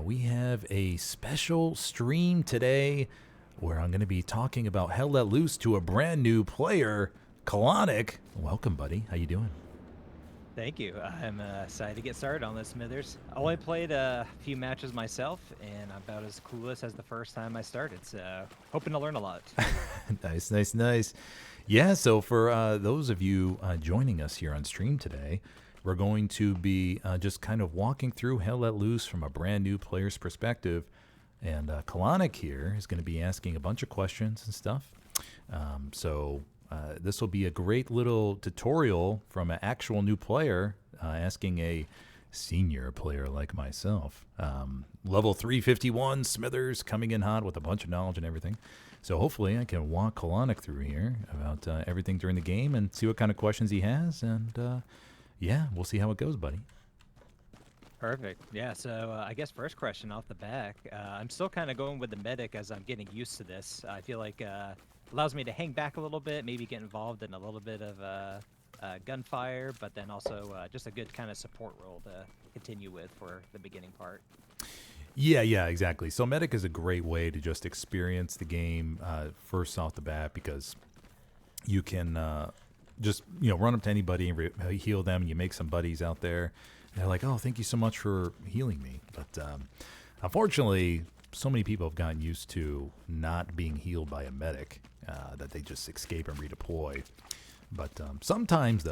we have a special stream today where I'm going to be talking about Hell Let Loose to a brand new player, Kalonic. Welcome, buddy. How you doing? Thank you. I'm excited to get started on this, Smithers. I only played a few matches myself, and I'm about as clueless as the first time I started, so hoping to learn a lot. Nice. Yeah, so for those of you joining us here on stream today, we're going to be just kind of walking through Hell Let Loose from a brand new player's perspective. And Kalonic here is going to be asking a bunch of questions and stuff. So this will be a great little tutorial from an actual new player asking a senior player like myself. Level 351, Smithers, coming in hot with a bunch of knowledge and everything. So hopefully I can walk Kalonic through here about everything during the game and see what kind of questions he has. And yeah, we'll see how it goes, buddy. Perfect. Yeah, so I guess first question off the back. I'm still kind of going with the medic as I'm getting used to this. I feel like allows me to hang back a little bit, maybe get involved in a little bit of gunfire, but then also just a good kind of support role to continue with for the beginning part. Yeah, exactly. So medic is a great way to just experience the game first off the bat, because you can just run up to anybody and heal them, and you make some buddies out there. And they're like, oh, thank you so much for healing me. But unfortunately, so many people have gotten used to not being healed by a medic that they just escape and redeploy. But sometimes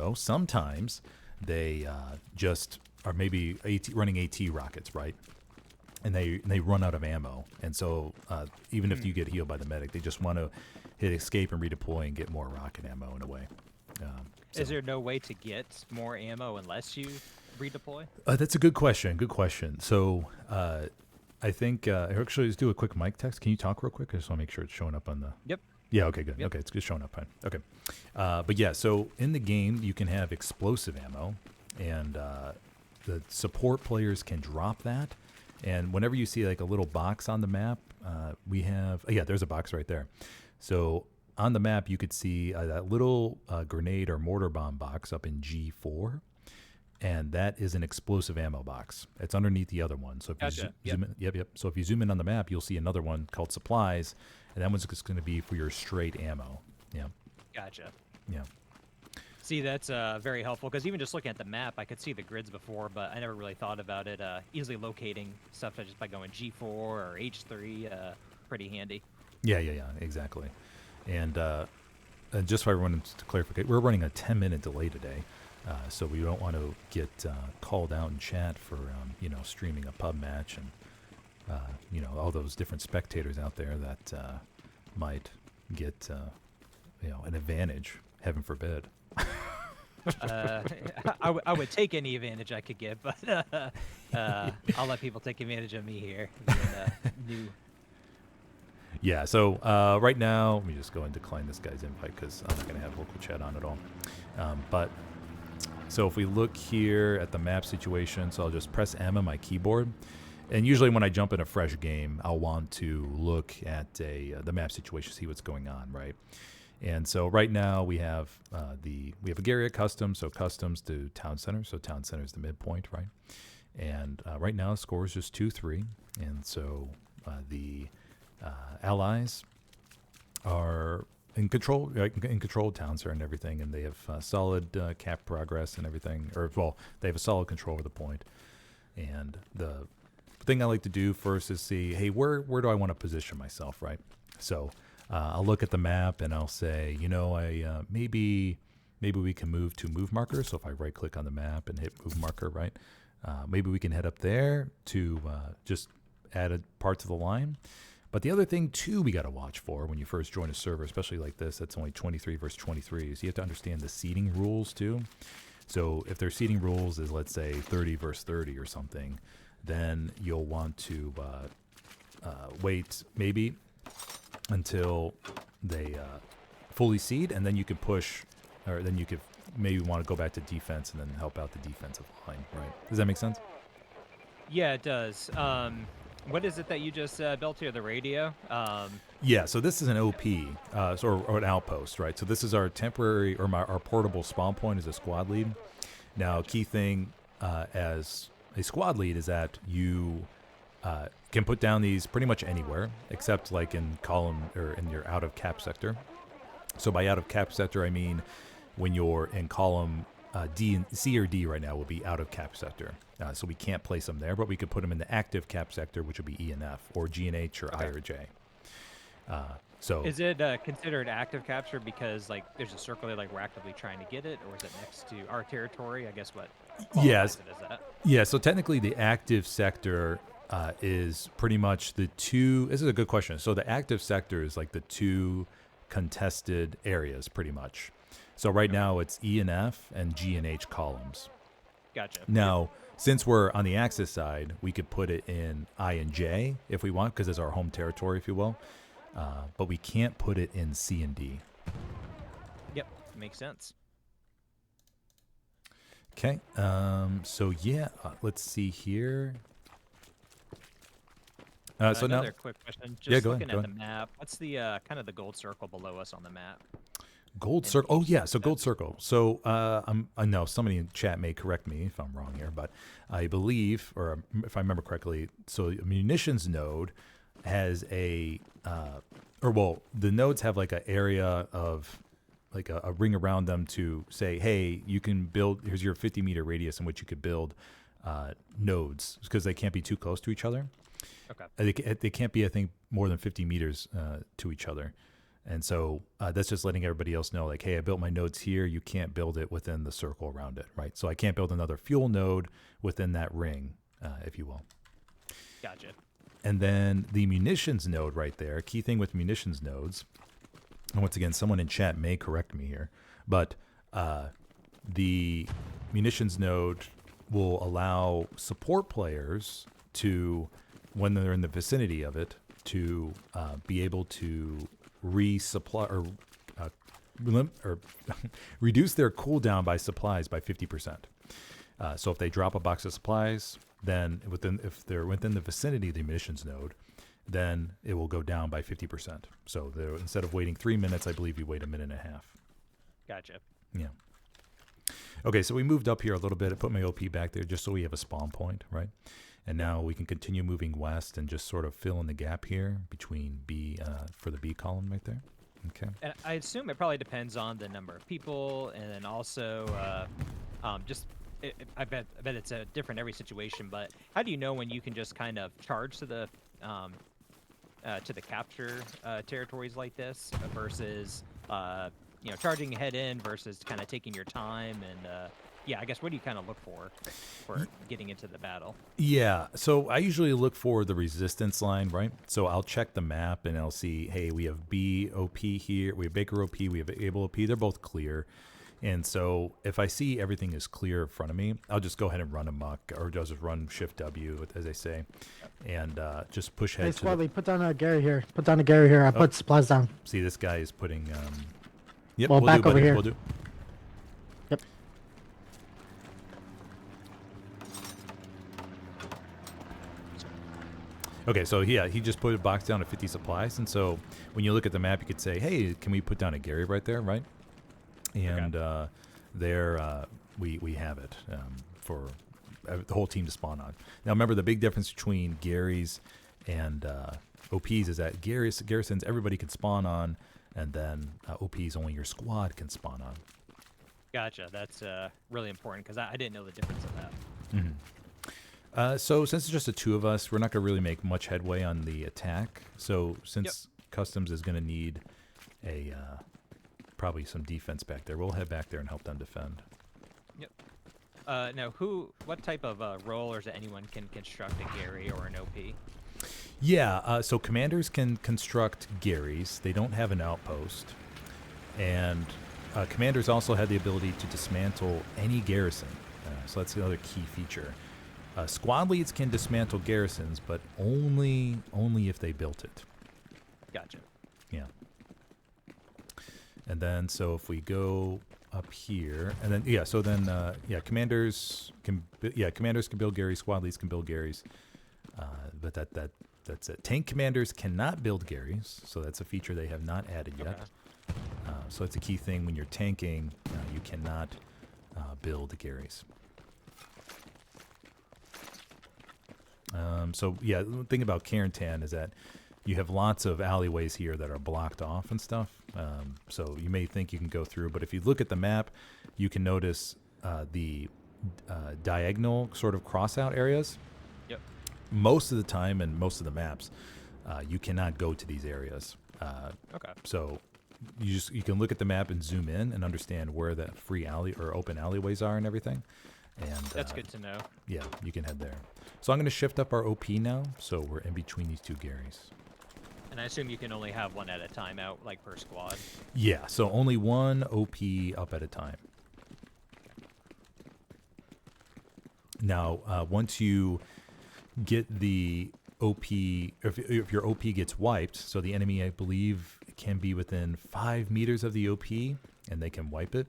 they just are maybe running AT rockets, right? And they run out of ammo. And so even if you get healed by the medic, they just want to hit escape and redeploy and get more rocket ammo in a way. Is there no way to get more ammo unless you redeploy? That's a good question. So I think actually, let's do a quick mic test. Can you talk real quick? I just want to make sure it's showing up on the... Yep. Yeah, okay, good. Yep. Okay, it's showing up fine. Okay. But yeah, so in the game, you can have explosive ammo, and the support players can drop that. And whenever you see like a little box on the map, we have... yeah, there's a box right there. So on the map, you could see that little grenade or mortar bomb box up in G4. And that is an explosive ammo box. It's underneath the other one. So if you zoom in, yep. So if you zoom in on the map, you'll see another one called supplies, and that one's just going to be for your straight ammo. Yeah. Gotcha. Yeah. See, that's very helpful, because even just looking at the map, I could see the grids before, but I never really thought about it easily locating stuff just by going G4 or H3. Pretty handy. Yeah, exactly. And just for everyone to clarify, we're running a 10-minute delay today. So we don't want to get called out in chat for, streaming a pub match and, all those different spectators out there that might get, an advantage, heaven forbid. I would take any advantage I could get, but I'll let people take advantage of me here. New. Yeah, so right now, let me just go and decline this guy's invite because I'm not going to have local chat on at all. But... so if we look here at the map situation, so I'll just press M on my keyboard. And usually when I jump in a fresh game, I'll want to look at the map situation, see what's going on, right? And so right now we have we have a Garrison custom, so customs to town center. So town center is the midpoint, right? And right now the score is just 2-3. And so the allies are in control of town center and everything, and they have solid cap progress and everything. They have a solid control over the point. And the thing I like to do first is see, hey, where do I want to position myself, right? So I'll look at the map and I'll say, I maybe we can move to move marker. So if I right click on the map and hit move marker, right, maybe we can head up there to just add a part to the line. But the other thing, too, we got to watch for when you first join a server, especially like this, that's only 23 versus 23, is you have to understand the seating rules, too. So if their seating rules is, let's say, 30 versus 30 or something, then you'll want to wait maybe until they fully seed, and then you could push, or then you could maybe want to go back to defense and then help out the defensive line, right? Does that make sense? Yeah, it does. What is it that you just built here, the radio? Yeah, so this is an OP, or an outpost, right? So this is our temporary, or our portable spawn point as a squad lead. Now, key thing as a squad lead is that you can put down these pretty much anywhere except like in column or in your out of cap sector. So by out of cap sector, I mean when you're in column D and C or D right now will be out of cap sector. So we can't place them there, but we could put them in the active cap sector, which would be E and F, or G and H, or I or J. So is it considered active capture because like there's a circle there, like we're actively trying to get it, or is it next to our territory? I guess what yes, qualifies it as that? yeah. So technically, the active sector is pretty much the two. This is a good question. So the active sector is like the two contested areas, pretty much. So right now it's E and F and G and H columns. Gotcha. Now, since we're on the Axis side, we could put it in I and J if we want, because it's our home territory, if you will. But we can't put it in C and D. Yep, makes sense. Okay. So yeah, let's see here. So Another now, quick question. Just yeah, go looking ahead. at the map, what's the kind of the gold circle below us on the map? Gold in circle. Oh each yeah, so sector? gold circle. So I know somebody in chat may correct me if I'm wrong here, but I believe, or if I remember correctly, so a munitions node has a, the nodes have like an area of like a ring around them to say, hey, you can build. Here's your 50-meter radius in which you could build nodes, because they can't be too close to each other. Okay. They can't be, I think, more than 50 meters to each other. And so that's just letting everybody else know, like, hey, I built my nodes here. You can't build it within the circle around it, right? So I can't build another fuel node within that ring, if you will. Gotcha. And then the munitions node right there, key thing with munitions nodes, and once again, someone in chat may correct me here, but the munitions node will allow support players to, when they're in the vicinity of it, to be able to resupply or reduce their cooldown by supplies by 50%. So if they drop a box of supplies, then if they're within the vicinity of the munitions node, then it will go down by 50%. So instead of waiting 3 minutes, I believe you wait a minute and a half. Gotcha. Yeah. Okay, so we moved up here a little bit. I put my OP back there just so we have a spawn point, right? And now we can continue moving west and just sort of fill in the gap here between B, for the B column right there. Okay. And I assume it probably depends on the number of people, and then also I bet it's different every situation. But how do you know when you can just kind of charge to the capture territories like this versus charging ahead in versus kind of taking your time and I guess what do you kind of look for getting into the battle? Yeah, so I usually look for the resistance line, right? So I'll check the map and I'll see, hey, we have B OP here, we have Baker OP, we have Able OP, they're both clear. And so if I see everything is clear in front of me, I'll just go ahead and run amok, or just run Shift W, as they say, and just push ahead. Hey, Squadly, put down a Gary here. Put down a Gary here. I put supplies down. See, this guy is putting. Yep, well, we'll back do, over buddy. here. We'll do. Yep. Okay, so yeah, he just put a box down of 50 supplies, and so when you look at the map, you could say, hey, can we put down a Gary right there, right? And there we have it for the whole team to spawn on. Now remember, the big difference between Garys and OPs is that Garrisons everybody can spawn on, and then OPs only your squad can spawn on. Gotcha. That's really important because I didn't know the difference of that. Mm-hmm. So since it's just the two of us, we're not going to really make much headway on the attack. So since Customs is going to need a probably some defense back there, we'll head back there and help them defend. Yep. Now, what type of role, or is it anyone can construct a Gary or an OP? Yeah, so commanders can construct Garys. They don't have an outpost. And commanders also have the ability to dismantle any garrison. So that's another key feature. Squad leads can dismantle garrisons, but only if they built it. Gotcha. Yeah. And then, so if we go up here, and then commanders can build Garys. Squad leads can build Garys. But that's it. Tank commanders cannot build Garys, so that's a feature they have not added yet. Okay. So it's a key thing when you're tanking. You cannot build Garys. So yeah, the thing about Carentan is that you have lots of alleyways here that are blocked off and stuff. So you may think you can go through, but if you look at the map, you can notice the diagonal sort of crossout areas. Yep. Most of the time and most of the maps, you cannot go to these areas. Okay. So you can look at the map and zoom in and understand where the free alley or open alleyways are and everything. And That's good to know. yeah, you can head there. So I'm going to shift up our OP now, so we're in between these two Garys. And I assume you can only have one at a time out, like per squad. Yeah, so only one OP up at a time. Now, once you get the OP, if your OP gets wiped, so the enemy, I believe, can be within 5 meters of the OP, and they can wipe it,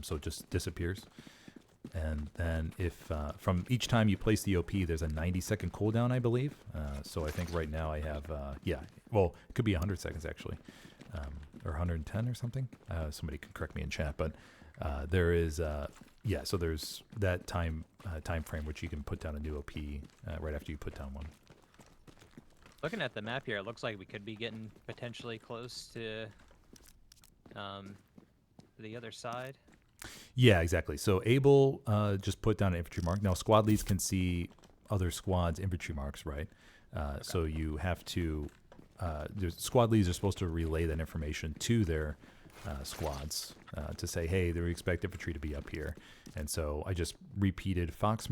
so it just disappears. And then if from each time you place the OP, there's a 90-second cooldown, I believe. So I think right now I have, well, it could be 100 seconds actually, or 110 or something. Somebody can correct me in chat, but there is, so there's that time frame which you can put down a new OP right after you put down one. Looking at the map here, it looks like we could be getting potentially close to the other side. Yeah, exactly. So Abel just put down an infantry mark. Now squad leads can see other squads' infantry marks, right? So you have to. The squad leads are supposed to relay that information to their squads to say, hey, they expect infantry to be up here. And so I just repeated Abel's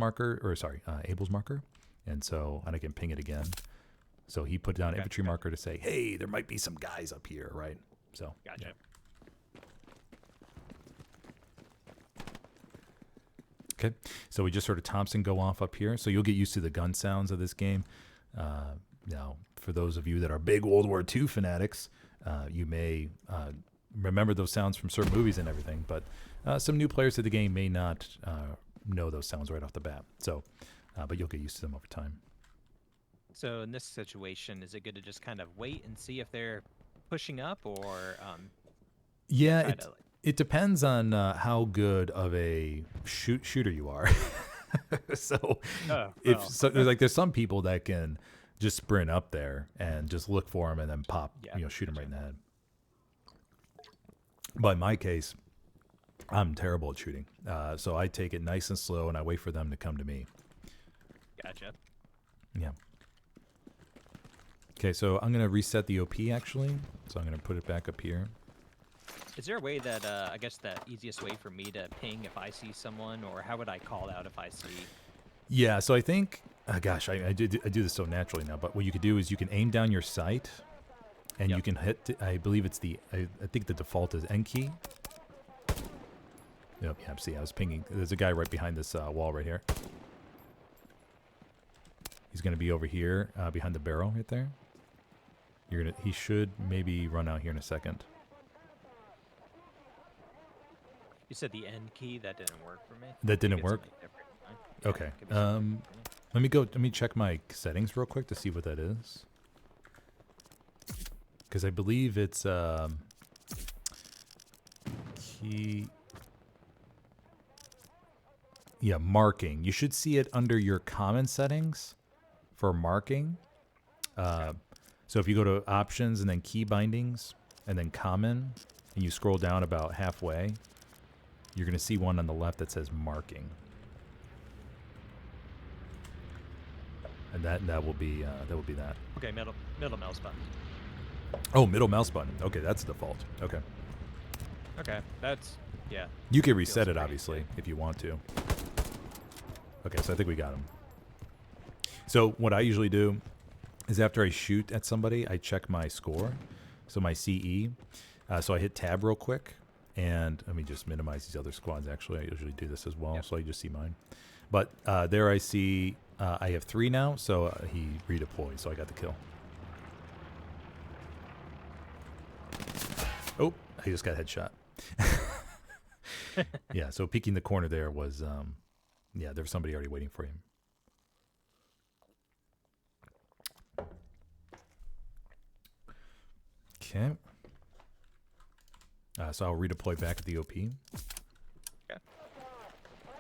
marker, and I can ping it again. So he put down an infantry marker to say, hey, there might be some guys up here, right? So Gotcha. Yeah. Okay, so we just sort of Thompson go off up here. So you'll get used to the gun sounds of this game. Now, for those of you that are big World War II fanatics, you may remember those sounds from certain movies and everything, but some new players to the game may not know those sounds right off the bat. So, but you'll get used to them over time. So in this situation, is it good to just kind of wait and see if they're pushing up, or yeah, it depends on how good of a shooter you are. So, there's some people that can just sprint up there and just look for him and then pop, shoot him right in the head. But in my case, I'm terrible at shooting. So I take it nice and slow and I wait for them to come to me. Gotcha. Yeah. Okay, so I'm going to reset the OP actually. So I'm going to put it back up here. Is there a way that, I guess the easiest way for me to ping if I see someone, or how would I call out if I see? Yeah, so I think, I do this so naturally now, but what you could do is you can aim down your sight, and you can hit, I believe it's I think the default is N key. Yep, yeah, see, I was pinging. There's a guy right behind this wall right here. He's going to be over here, behind the barrel right there. He should maybe run out here in a second. You said the N key, that didn't work for me. That didn't work? Yeah, Okay. Let me check my settings real quick to see what that is. Because I believe it's key. Yeah, marking. You should see it under your common settings for marking. So if you go to options and then key bindings and then common, and you scroll down about halfway, you're going to see one on the left that says marking. And that will be that. Okay, middle mouse button. Oh, middle mouse button. Okay, that's the default. Okay. Okay, that's, yeah. You can reset it, great. obviously, if you want to. Okay, so I think we got him. So what I usually do is after I shoot at somebody, I check my score, so my CE. So I hit tab real quick, and let me just minimize these other squads. Actually, I usually do this as well, so I just see mine. But there I see I have 3 now, so he redeployed, so I got the kill. Oh, I just got headshot. Yeah, so peeking the corner there was, there was somebody already waiting for him. Okay. So I'll redeploy back at the OP. Okay.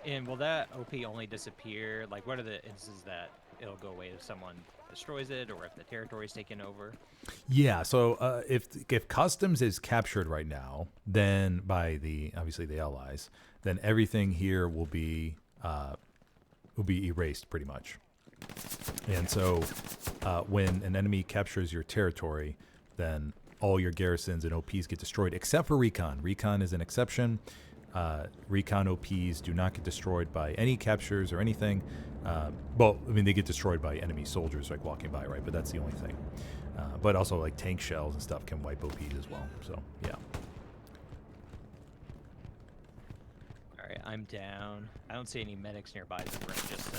And will that OP only disappear? Like, what are the instances that it'll go away if someone destroys it or if the territory's taken over? Yeah. So if customs is captured right now, then by obviously the allies, then everything here will be erased pretty much. And so when an enemy captures your territory, then all your garrisons and OPs get destroyed, except for recon. Recon is an exception. Recon OPs do not get destroyed by any captures or anything. Well, I mean, they get destroyed by enemy soldiers like walking by, right? But that's the only thing. But also like tank shells and stuff can wipe OPs as well. So yeah. All right, I'm down. I don't see any medics nearby, so we're gonna just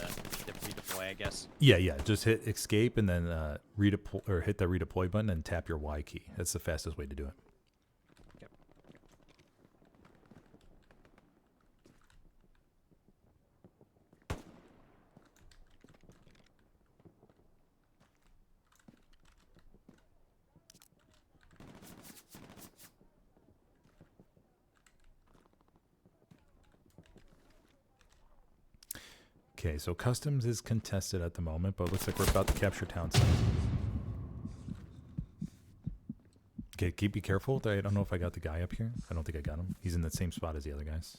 redeploy, I guess. Yeah. Just hit escape and then redeploy, or hit the redeploy button and tap your Y key. That's the fastest way to do it. Yep. Okay, so customs is contested at the moment, but it looks like we're about to capture town center. Okay, be careful. I don't know if I got the guy up here. I don't think I got him. He's in the same spot as the other guys.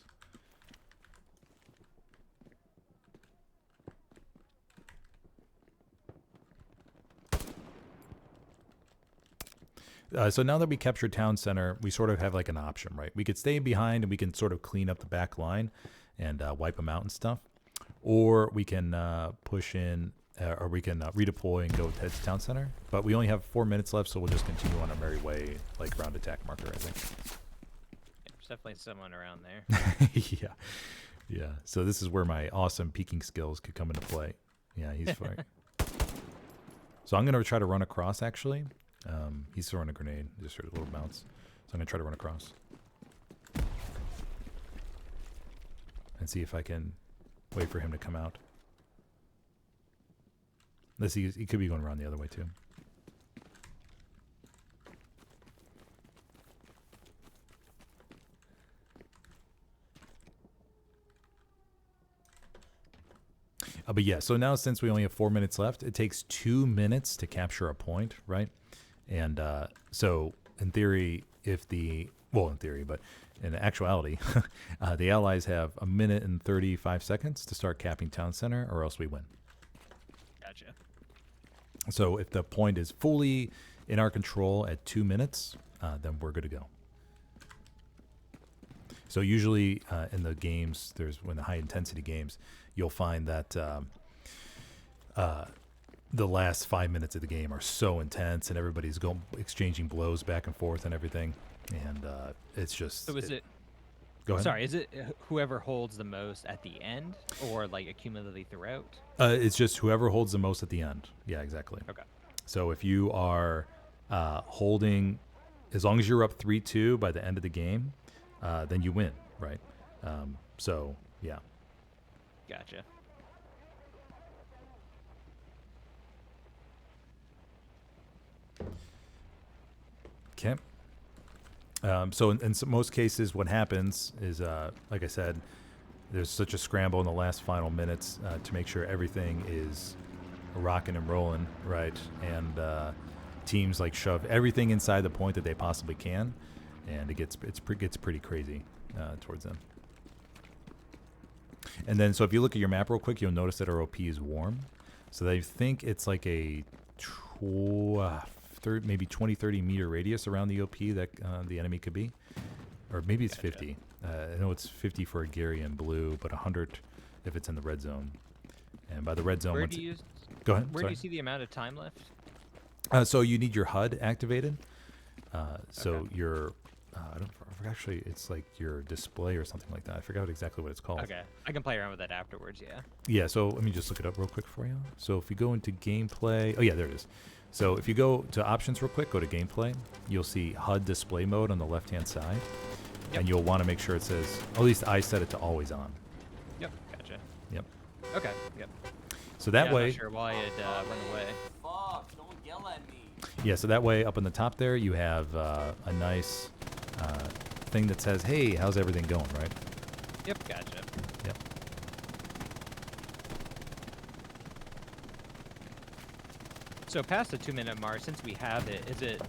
So now that we captured town center, we sort of have like an option, right? We could stay behind and we can sort of clean up the back line and wipe them out and stuff. Or we can push in, or we can redeploy and go to town center. But we only have 4 minutes left, so we'll just continue on our merry way, like around attack marker, I think. Yeah, there's definitely someone around there. Yeah. So this is where my awesome peeking skills could come into play. Yeah, he's fine. So I'm going to try to run across, actually. He's throwing a grenade, just a little bounce. So I'm going to try to run across. And see if I can wait for him to come out. Let's see, he could be going around the other way too. But yeah, so now since we only have 4 minutes left, it takes 2 minutes to capture a point, right? And so in theory, but in actuality, the Allies have 1 minute and 35 seconds to start capping town center, or else we win. Gotcha. So if the point is fully in our control at 2 minutes, then we're good to go. So usually in the games, when the high intensity games, you'll find that the last 5 minutes of the game are so intense, and everybody's exchanging blows back and forth and everything, and it's just. So is it? Go ahead. Sorry, is it whoever holds the most at the end, or like accumulatively throughout? It's just whoever holds the most at the end. Yeah, exactly. Okay. So if you are holding, as long as you're up 3-2 by the end of the game, then you win, right? So yeah. Gotcha. Okay. So in most cases, what happens is, like I said, there's such a scramble in the last final minutes to make sure everything is rocking and rolling, right? And teams like shove everything inside the point that they possibly can, and it gets pretty crazy towards them. And then, so if you look at your map real quick, you'll notice that our OP is warm. So they think it's like a maybe 20, 30 meter radius around the OP that the enemy could be. Or maybe it's 50. I know it's 50 for a Gary in blue, but 100 if it's in the red zone. And by the red zone... Go ahead. Where do you see the amount of time left? So you need your HUD activated. So Okay. your... actually, it's like your display or something like that. I forgot exactly what it's called. Okay, I can play around with that afterwards. Yeah. Yeah, so let me just look it up real quick for you. So if you go into gameplay, oh yeah, there it is. So if you go to options real quick, go to gameplay, you'll see HUD display mode on the left-hand side. Yep. And you'll want to make sure it says, at least I set it to always on. Yep. Gotcha. Yep. Okay. Yep. So that I'm way, not sure why it went away. Fuck, don't yell at me. yeah, so that way up in the top there, you have a nice thing that says, hey, how's everything going, right? Yep. Gotcha. Yep. So past the 2-minute mark, since we have it, is it?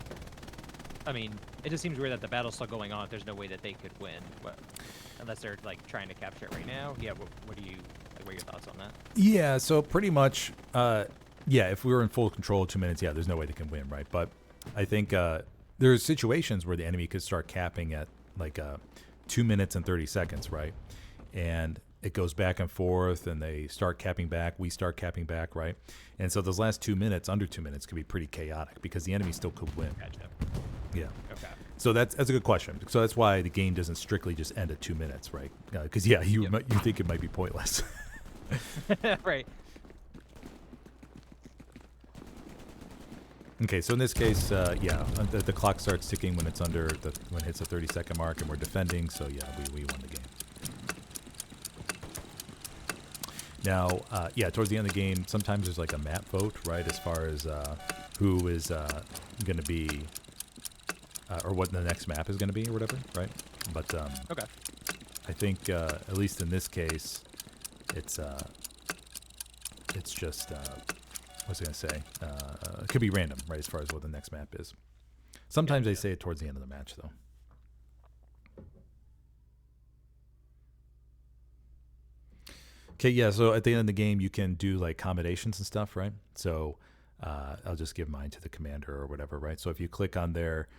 I mean, it just seems weird that the battle's still going on. If there's no way that they could win, unless they're like trying to capture it right now. Yeah. What do you like? What are your thoughts on that? Yeah. So pretty much, yeah. If we were in full control of 2 minutes, yeah, there's no way they can win, right? But I think there's situations where the enemy could start capping at like 2 minutes and 30 seconds, right? And it goes back and forth, and they start capping back. We start capping back, right? And so those last 2 minutes, under 2 minutes, could be pretty chaotic because the enemy still could win. Gotcha. Yeah. Okay. So that's a good question. So that's why the game doesn't strictly just end at 2 minutes, right? Because you think it might be pointless. Right. Okay, so in this case, the clock starts ticking when it's when it hits the 30-second mark, and we're defending. So yeah, we won the game. Now, towards the end of the game, sometimes there's like a map vote, right, as far as who is going to be, or what the next map is going to be, or whatever, right? But Okay. I think at least in this case, it's just what's I going to say? It could be random, right, as far as what the next map is. Sometimes they say it towards the end of the match, though. Okay, yeah, so at the end of the game, you can do, like, commendations and stuff, right? So I'll just give mine to the commander or whatever, right? So if you click on their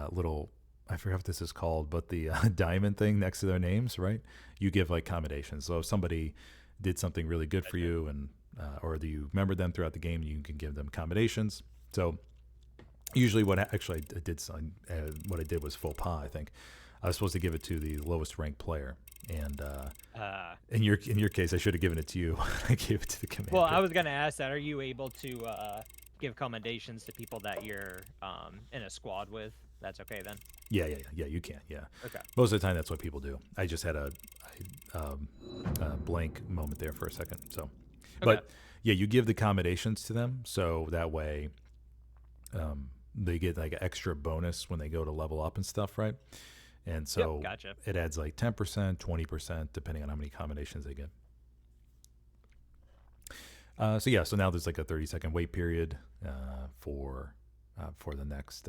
little, I forget what this is called, but the diamond thing next to their names, right? You give, like, commendations. So if somebody did something really good for you, and or you remembered them throughout the game, you can give them commendations. So usually what I did was faux pas, I think. I was supposed to give it to the lowest ranked player. And in your case, I should have given it to you. I gave it to the commander. Well, I was gonna ask that. Are you able to give commendations to people that you're in a squad with? That's okay then. Yeah, you can. Yeah. Okay. Most of the time, that's what people do. I just had a blank moment there for a second. So, Okay. But yeah, you give the commendations to them, so that way, they get like an extra bonus when they go to level up and stuff, right? And so gotcha. It adds like 10%, 20%, depending on how many combinations they get. So now there's like a 30-second wait period for the next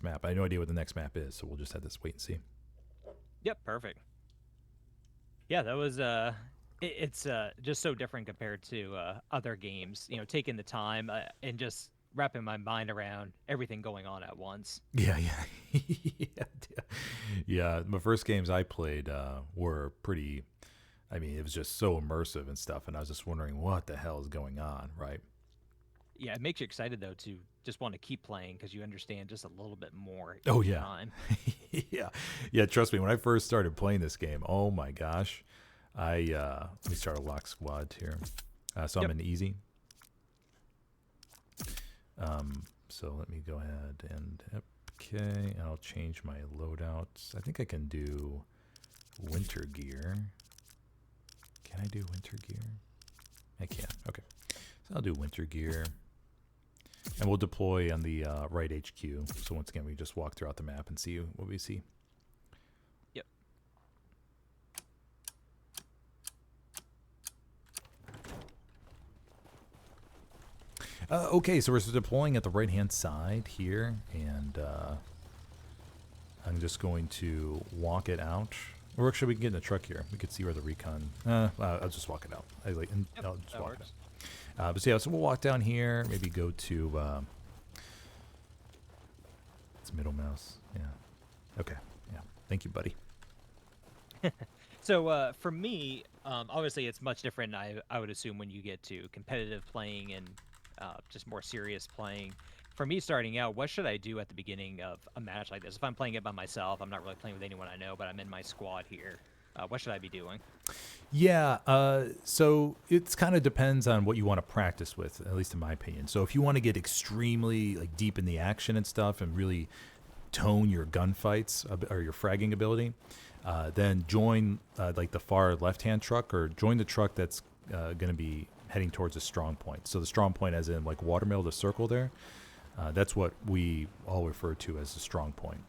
map. I have no idea what the next map is, so we'll just have to wait and see. Yep, perfect. Yeah, that was it's just so different compared to other games. You know, taking the time and just wrapping my mind around everything going on at once. Yeah. Yeah. My first games I played were pretty. I mean, it was just so immersive and stuff, and I was just wondering what the hell is going on, right? Yeah, it makes you excited though to just want to keep playing because you understand just a little bit more. Oh each yeah, time. yeah. Trust me, when I first started playing this game, oh my gosh, let me start a lock squad here. So I'm in easy. So let me go ahead and I'll change my loadouts. I think I can do winter gear. Can I do winter gear? I can. Okay, so I'll do winter gear. And we'll deploy on the right HQ. So once again, we just walk throughout the map and see what we see. Yep. Okay, so we're deploying at the right-hand side here, and I'm just going to walk it out. Or actually, we can get in the truck here. We could see where the recon. I'll just walk it out. I'll just walk it out. So we'll walk down here. Maybe go to. It's middle mouse. Yeah. Okay. Yeah. Thank you, buddy. So for me, obviously it's much different. I would assume when you get to competitive playing and just more serious playing. For me, starting out, what should I do at the beginning of a match like this? If I'm playing it by myself, I'm not really playing with anyone I know, but I'm in my squad here. What should I be doing? Yeah, so it kind of depends on what you want to practice with, at least in my opinion. So if you want to get extremely like deep in the action and stuff and really tone your gunfights or your fragging ability, then join like the far left-hand truck, or join the truck that's going to be heading towards a strong point. So the strong point as in like watermill, the circle there, that's what we all refer to as a strong point.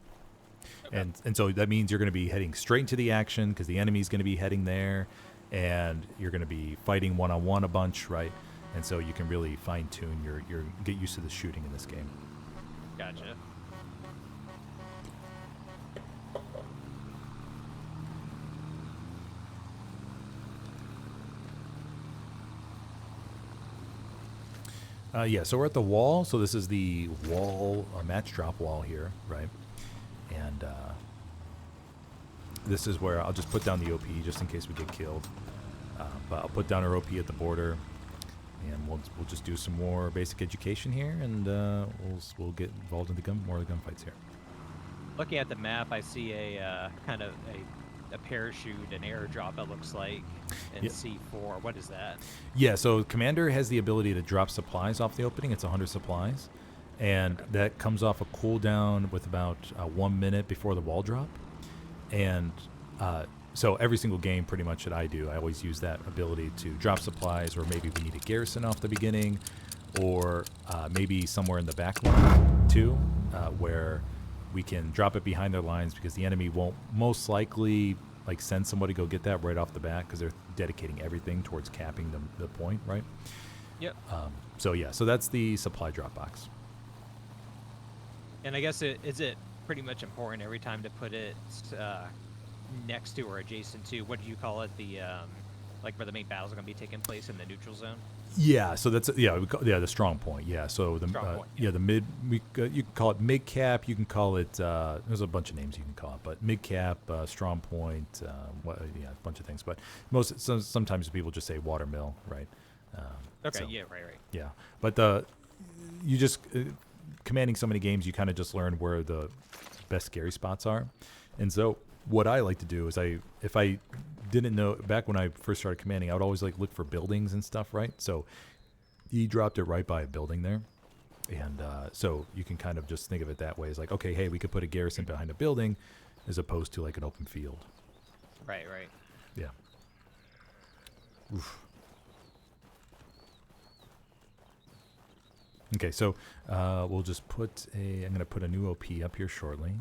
Okay. And so that means you're going to be heading straight into the action because the enemy's going to be heading there, and you're going to be fighting one-on-one a bunch, right? and so you can really fine tune your get used to the shooting in this game. Gotcha. Yeah, so we're at the wall. So this is the wall, match drop wall here, right? And this is where I'll just put down the OP just in case we get killed. But I'll put down our OP at the border, and we'll just do some more basic education here, and we'll get involved in more of the gunfights here. Looking at the map, I see a kind of a parachute, an airdrop, it looks like, in Yeah. C4. What is that? Yeah, so Commander has the ability to drop supplies off the opening. It's 100 supplies, and that comes off a cooldown with about 1 minute before the wall drop. And so every single game pretty much that I do, I always use that ability to drop supplies, or maybe we need a garrison off the beginning, or maybe somewhere in the back line too, where we can drop it behind their lines, because the enemy won't most likely like send somebody to go get that right off the bat, because they're dedicating everything towards capping the point, right? Yep. So yeah, so that's the supply drop box. And I guess is it pretty much important every time to put it next to or adjacent to, what do you call it, the like where the main battles are going to be taking place in the neutral zone? Yeah, so that's the strong point. Yeah, so the Strong point, the mid, you can call it mid cap. You can call it there's a bunch of names you can call it, but mid cap, strong point, a bunch of things. But sometimes people just say water mill, right? Okay, so, yeah, right. yeah. But you just commanding so many games, you kind of just learn where the best scary spots are. And so what I like to do is if I didn't know, back when I first started commanding, I would always like look for buildings and stuff, right? So he dropped it right by a building there. And so you can kind of just think of it that way. It's like, okay, hey, we could put a garrison behind a building as opposed to like an open field. Right. Yeah. Oof. Okay, so we'll just I'm going to put a new OP up here shortly.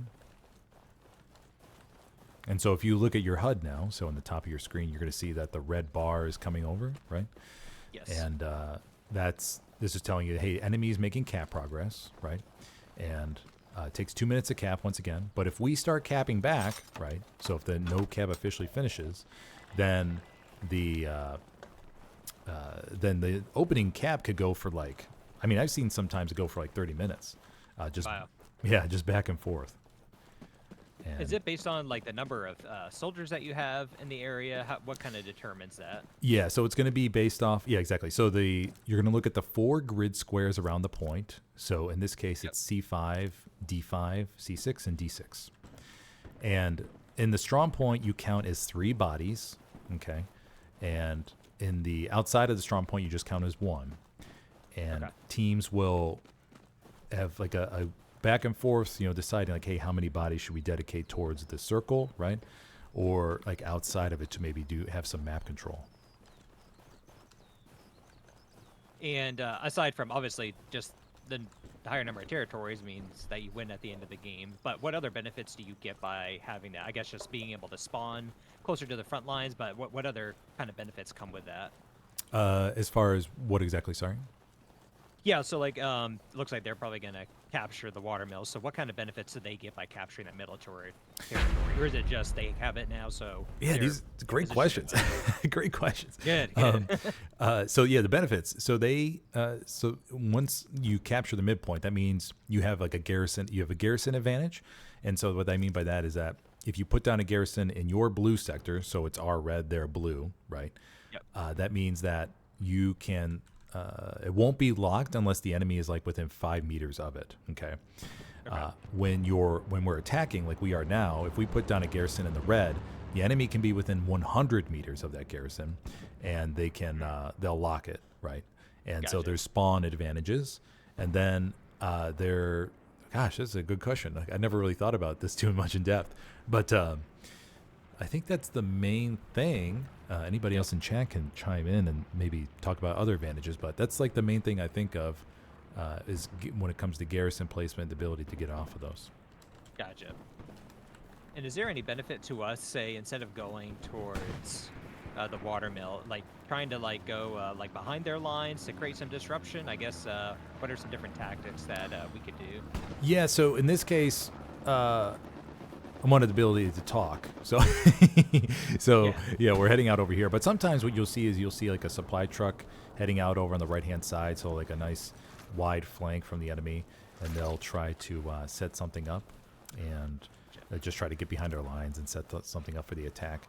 And so if you look at your HUD now, so on the top of your screen, you're going to see that the red bar is coming over, right? Yes. And this is telling you, hey, enemy is making cap progress, right? And it takes 2 minutes to cap once again. But if we start capping back, right? So if the no cap officially finishes, then the opening cap could go for like, I mean, I've seen sometimes it go for like 30 minutes. Wow. Yeah, just back and forth. And Is it based on like the number of soldiers that you have in the area? What kind of determines that? Yeah, so it's going to be based off. Yeah, exactly. So you're going to look at the 4 grid squares around the point. So in this case, it's C5, D5, C6, and D6. And in the strong point, you count as 3 bodies. Okay, and in the outside of the strong point, you just count as 1. And teams will have like a back and forth, deciding like, hey, how many bodies should we dedicate towards the circle, right? Or like outside of it to maybe have some map control. And aside from obviously just the higher number of territories means that you win at the end of the game, but what other benefits do you get by having that? I guess just being able to spawn closer to the front lines, but what other kind of benefits come with that? As far as what exactly, sorry? Yeah, so like, looks like they're probably gonna capture the water mills. So what kind of benefits do they get by capturing that military territory, or is it just they have it now? So yeah, these great questions. Great questions. Good. So yeah, the benefits. So so once you capture the midpoint, that means you have like a garrison. You have a garrison advantage, and so what I mean by that is that if you put down a garrison in your blue sector, so it's our red, their blue, right? Yep. That means that you can. It won't be locked unless the enemy is like within 5 meters of it. Okay. When we're attacking like we are now, if we put down a garrison in the red, the enemy can be within 100 meters of that garrison, and they'll lock it, right? And so there's spawn advantages, and then gosh, this is a good question. I never really thought about this too much in depth, but I think that's the main thing. Anybody else in chat can chime in and maybe talk about other advantages, but that's like the main thing I think of is when it comes to garrison placement, the ability to get off of those. Gotcha. And is there any benefit to us, say, instead of going towards the watermill, like trying to like go like behind their lines to create some disruption. I guess what are some different tactics that we could do? Yeah, so in this case, I wanted the ability to talk. So, yeah, we're heading out over here. But sometimes what you'll see is like a supply truck heading out over on the right-hand side, so like a nice wide flank from the enemy, and they'll try to set something up and just try to get behind our lines and set something up for the attack.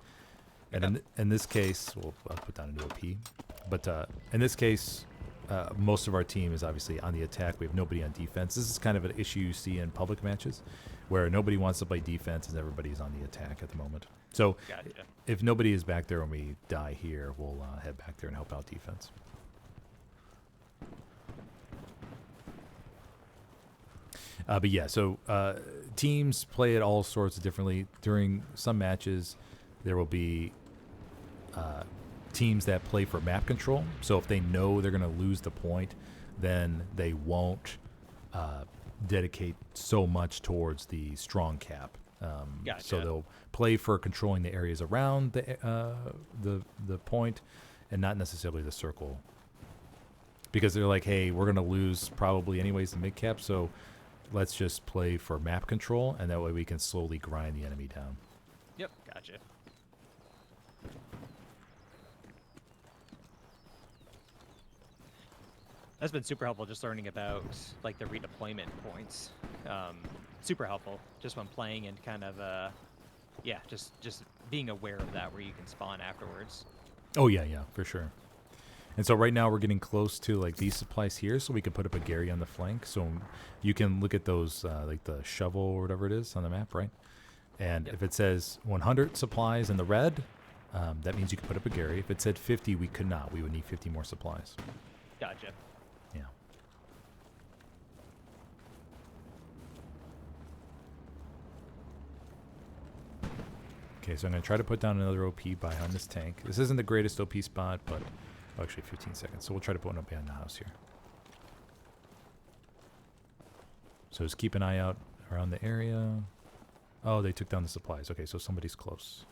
And in this case, I'll put down a new OP. But in this case, most of our team is obviously on the attack. We have nobody on defense. This is kind of an issue you see in public matches where nobody wants to play defense and everybody's on the attack at the moment. So if nobody is back there when we die here, we'll head back there and help out defense. But yeah, so teams play it all sorts of differently. During some matches, there will be teams that play for map control. So if they know they're going to lose the point, then they won't dedicate so much towards the strong cap. So they'll play for controlling the areas around the point and not necessarily the circle. Because they're like, hey, we're going to lose probably anyways the mid cap, so let's just play for map control, and that way we can slowly grind the enemy down. Yep, gotcha. That's been super helpful, just learning about like the redeployment points. Super helpful, just when playing and kind of, just being aware of that where you can spawn afterwards. Oh yeah, for sure. And so right now we're getting close to like these supplies here, so we can put up a Gary on the flank. So you can look at those, like the shovel or whatever it is on the map, right? And if it says 100 supplies in the red, that means you can put up a Gary. If it said 50, we could not. We would need 50 more supplies. Gotcha. Yeah. Okay, so I'm going to try to put down another OP behind this tank. This isn't the greatest OP spot, but actually 15 seconds. So we'll try to put one up behind the house here. So just keep an eye out around the area. Oh, they took down the supplies. Okay, so somebody's close.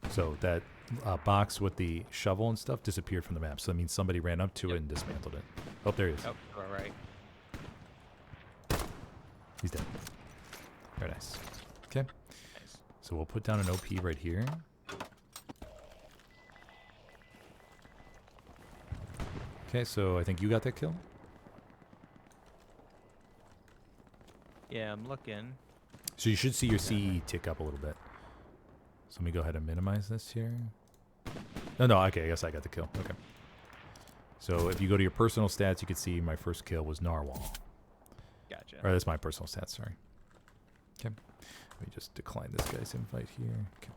So that box with the shovel and stuff disappeared from the map. So that means somebody ran up to it and dismantled it. Oh, there he is. Oh, all right. He's dead. Very nice. Okay. Nice. So we'll put down an OP right here. Okay, so I think you got that kill. Yeah, I'm looking. So you should see your CE tick up a little bit. So let me go ahead and minimize this here. No, okay, I guess I got the kill. Okay. So if you go to your personal stats, you can see my first kill was Narwhal. Gotcha. Or that's my personal stats, sorry. Okay. Let me just decline this guy's invite here. Okay.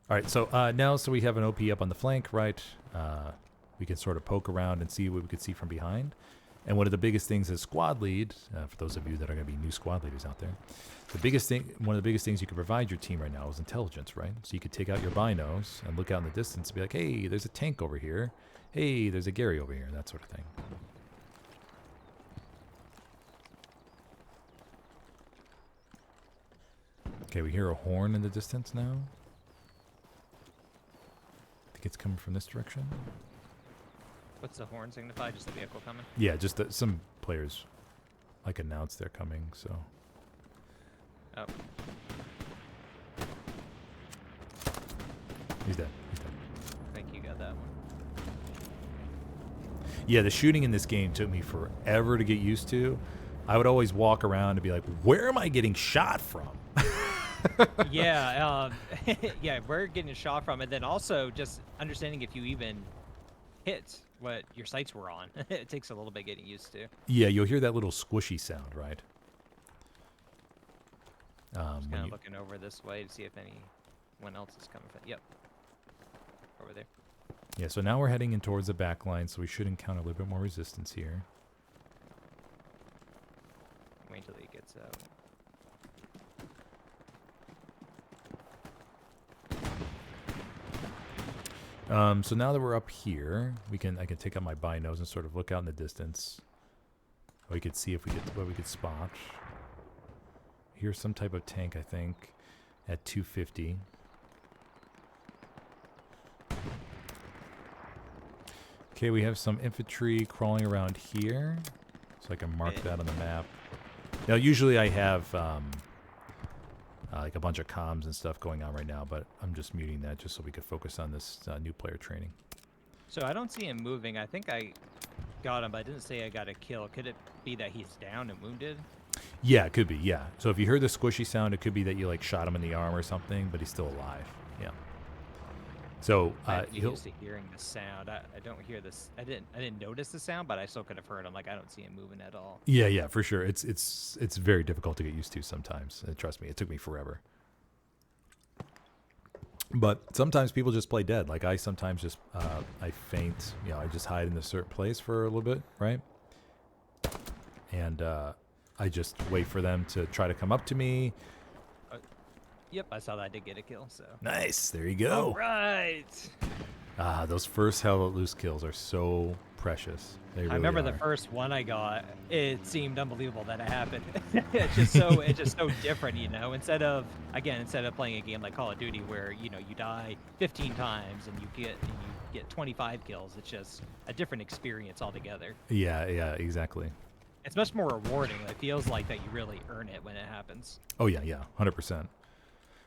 All right, so now we have an OP up on the flank, right? We can sort of poke around and see what we could see from behind. And one of the biggest things as squad lead, for those of you that are going to be new squad leaders out there, one of the biggest things you can provide your team right now is intelligence, right? So you could take out your binos and look out in the distance and be like, hey, there's a tank over here. Hey, there's a Gary over here, that sort of thing. Okay, we hear a horn in the distance now. I think it's coming from this direction. What's the horn signify? Just the vehicle coming? Yeah, just that some players like announce they're coming, so. Oh. He's dead. I think you got that one. Yeah, the shooting in this game took me forever to get used to. I would always walk around and be like, where am I getting shot from? Yeah, yeah, we're getting shot from, and then also just understanding if you even hit what your sights were on. It takes a little bit getting used to. Yeah, you'll hear that little squishy sound, right? Just kind of looking over this way to see if anyone else is coming. Yep. Over there. Yeah, so now we're heading in towards the back line, so we should encounter a little bit more resistance here. Wait until he gets out. So now that we're up here, I can take out my binos and sort of look out in the distance. We could see if what we could spot. Here's some type of tank, I think, at 250. Okay, we have some infantry crawling around here, so I can mark Okay. that on the map. Now, usually I have like a bunch of comms and stuff going on right now, but I'm just muting that just so we could focus on this new player training. So I don't see him moving. I think I got him, but I didn't say I got a kill. Could it be that he's down and wounded? Yeah, it could be, yeah. So if you heard the squishy sound, it could be that you like shot him in the arm or something, but he's still alive. Yeah. So I'm he'll... used to hearing the sound. I don't hear this. I didn't notice the sound, but I still could have heard him. Like I don't see him moving at all. Yeah, for sure. It's very difficult to get used to sometimes. Trust me, it took me forever. But sometimes people just play dead. Like I sometimes just I faint. You know, I just hide in a certain place for a little bit, right? And I just wait for them to try to come up to me. Yep, I saw that. I did get a kill. So Nice, there you go. all right. Those first Hell Let Loose kills are so precious. They really I remember are. the first one I got. It seemed unbelievable that it happened. It's just so different, you know. Instead of playing a game like Call of Duty where you die 15 times and you get 25 kills, it's just a different experience altogether. Yeah, exactly. It's much more rewarding. It feels like that you really earn it when it happens. Oh yeah, 100%.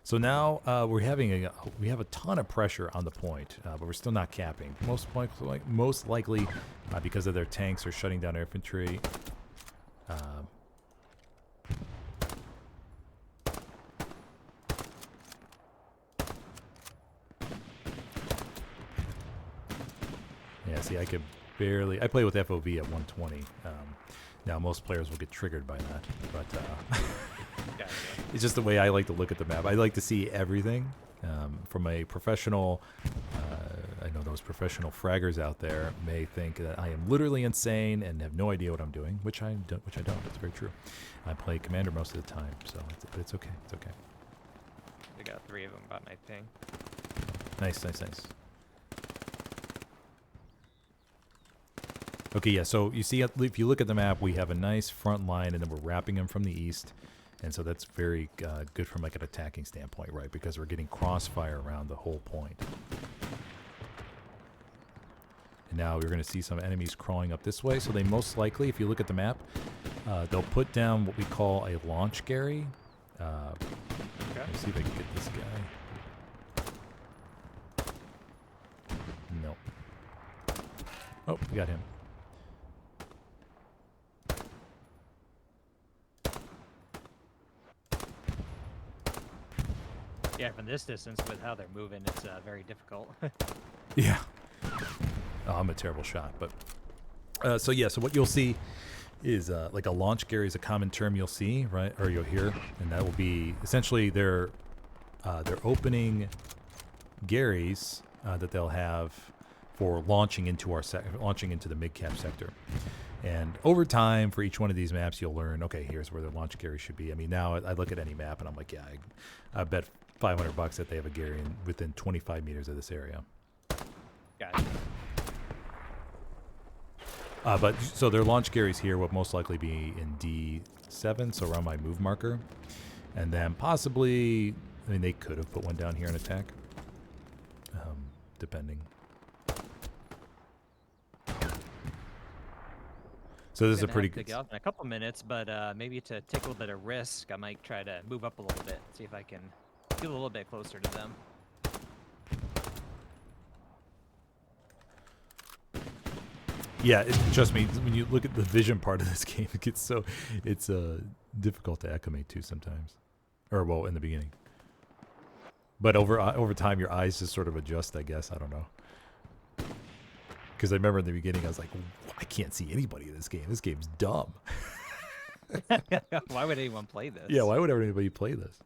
So now we have a ton of pressure on the point, but we're still not capping. Most likely because of their tanks are shutting down our infantry. Yeah, see, I could barely. I play with FOV at 120. Now most players will get triggered by that, but. Gotcha. It's just the way I like to look at the map. I like to see everything from a professional. I know those professional fraggers out there may think that I am literally insane and have no idea what I'm doing, which I don't. That's very true. I play commander most of the time, so it's okay. It's okay. I got 3 of them about my ping. Nice. Okay, yeah. So you see, if you look at the map, we have a nice front line, and then we're wrapping them from the east. And so that's very good from like an attacking standpoint, right? Because we're getting crossfire around the whole point. And now we're going to see some enemies crawling up this way. So they most likely, if you look at the map, they'll put down what we call a launch Gary. Let me see if I can get this guy. Nope. Oh, we got him. Yeah, from this distance, with how they're moving, it's very difficult. Yeah. Oh, I'm a terrible shot, but so what you'll see is like a launch Gary is a common term you'll see, right, or you'll hear, and that will be essentially they're opening Garys that they'll have for launching into the mid-cap sector. And over time, for each one of these maps, you'll learn, okay, here's where the launch Gary should be. I mean, now I look at any map and I'm like, yeah, I bet $500 that they have a Gary within 25 meters of this area. Gotcha. But so their launch Garys here will most likely be in D7, so around my move marker. And then possibly, I mean, they could have put one down here in attack, depending. So this is a pretty good. good. Get off in a couple minutes, but maybe to take a little bit of risk, I might try to move up a little bit, see if I can get a little bit closer to them. Yeah, trust me. When you look at the vision part of this game, it's difficult to acclimate to sometimes, or well, in the beginning. But over time, your eyes just sort of adjust. I guess I don't know. Because I remember in the beginning, I was like, I can't see anybody in this game. This game's dumb. Why would anyone play this? Yeah, why would ever anybody play this?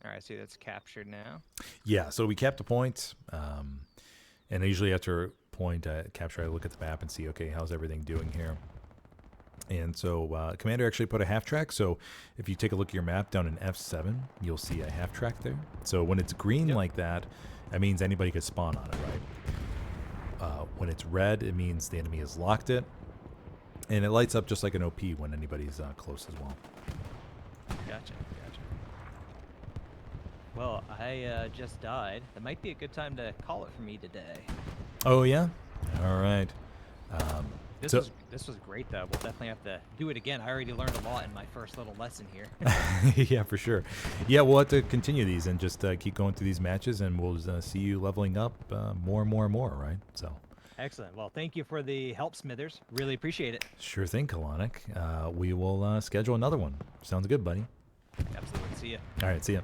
All right, see, that's captured now. Yeah, so we capped a point. And usually after a point capture, I look at the map and see, okay, how's everything doing here? And so Commander actually put a half track. So if you take a look at your map down in F7, you'll see a half track there. So when it's green like that, that means anybody could spawn on it, right? When it's red, it means the enemy has locked it. And it lights up just like an OP when anybody's close as well. Gotcha. Well, I just died. That might be a good time to call it for me today. Oh yeah. All right. This So- was great though. We'll definitely have to do it again. I already learned a lot in my first little lesson here. Yeah, for sure. Yeah, we'll have to continue these and just keep going through these matches, and we'll see you leveling up more and more and more, right? So. Excellent. Well, thank you for the help, Smithers. Really appreciate it. Sure thing, Kalanick. We will schedule another one. Sounds good, buddy. Absolutely. See ya. All right, see ya.